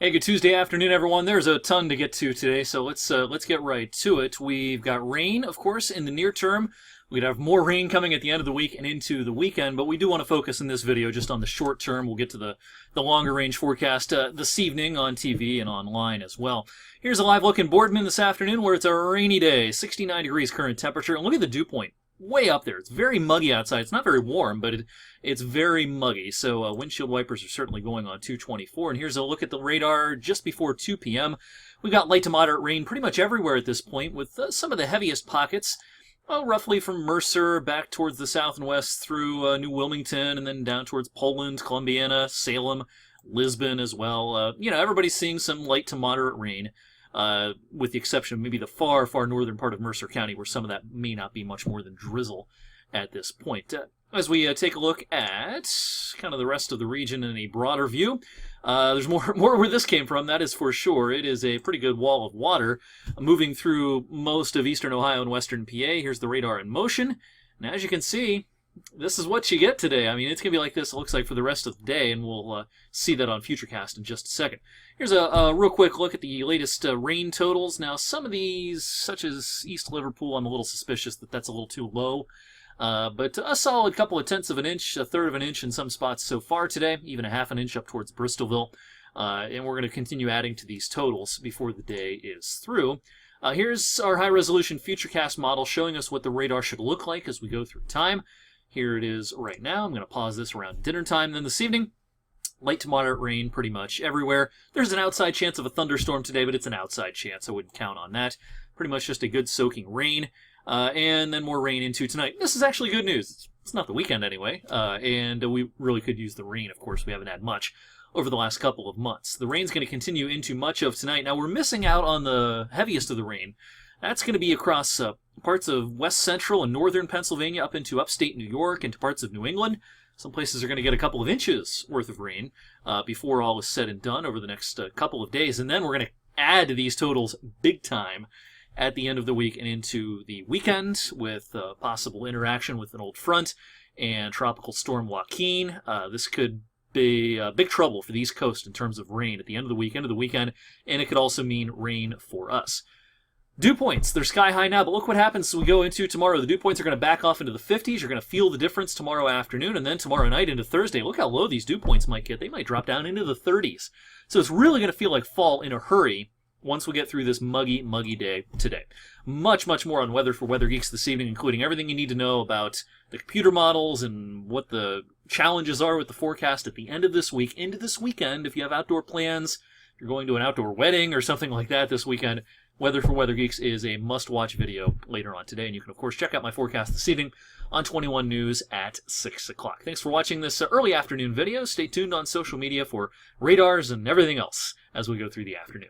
Hey, good Tuesday afternoon, everyone. There's a ton to get to today, so let's get right to it. We've got rain, of course, in the near term. We'd have more rain coming at the end of the week and into the weekend, but we do want to focus in this video just on the short term. We'll get to the longer range forecast this evening on TV and online as well. Here's a live look in Boardman this afternoon where it's a rainy day, 69 degrees current temperature, and look at the dew point. Way up there. It's very muggy outside. It's not very warm, but it's very muggy. So windshield wipers are certainly going on 224. And here's a look at the radar just before 2 p.m. We've got light to moderate rain pretty much everywhere at this point, with some of the heaviest pockets, roughly from Mercer back towards the south and west through New Wilmington, and then down towards Poland, Columbiana, Salem, Lisbon as well. Everybody's seeing some light to moderate rain. With the exception of maybe the far, far northern part of Mercer County, where some of that may not be much more than drizzle at this point. As we take a look at kind of the rest of the region in a broader view, there's more where this came from, that is for sure. It is a pretty good wall of water moving through most of eastern Ohio and western PA. Here's the radar in motion. And as you can see, this is what you get today. I mean, it's going to be like this, it looks like, for the rest of the day, and we'll see that on Futurecast in just a second. Here's a real quick look at the latest rain totals. Now, some of these, such as East Liverpool, I'm a little suspicious that that's a little too low. But a solid couple of tenths of an inch, a third of an inch in some spots so far today, even a half an inch up towards Bristolville. And we're going to continue adding to these totals before the day is through. Here's our high-resolution Futurecast model showing us what the radar should look like as we go through time. Here it is right now. I'm going to pause this around dinner time. Then this evening, light to moderate rain pretty much everywhere. There's an outside chance of a thunderstorm today, but it's an outside chance. I wouldn't count on that. Pretty much just a good soaking rain. And then more rain into tonight. This is actually good news. It's not the weekend anyway. And we really could use the rain, of course. We haven't had much over the last couple of months. The rain's going to continue into much of tonight. Now, we're missing out on the heaviest of the rain. That's going to be across parts of west central and northern Pennsylvania up into upstate New York and to parts of New England. Some places are going to get a couple of inches worth of rain before all is said and done over the next couple of days. And then we're going to add to these totals big time at the end of the week and into the weekend with possible interaction with an old front and Tropical Storm Joaquin. This could be big trouble for the East Coast in terms of rain at the end of the week, end of the weekend, and it could also mean rain for us. Dew points, they're sky high now, but look what happens as we go into tomorrow. The dew points are going to back off into the 50s. You're going to feel the difference tomorrow afternoon, and then tomorrow night into Thursday. Look how low these dew points might get. They might drop down into the 30s. So it's really going to feel like fall in a hurry once we get through this muggy, muggy day today. Much, much more on weather for Weather Geeks this evening, including everything you need to know about the computer models and what the challenges are with the forecast at the end of this week, into this weekend. If you have outdoor plans, if you're going to an outdoor wedding or something like that this weekend, Weather for Weather Geeks is a must-watch video later on today, and you can, of course, check out my forecast this evening on 21 News at 6 o'clock. Thanks for watching this early afternoon video. Stay tuned on social media for radars and everything else as we go through the afternoon.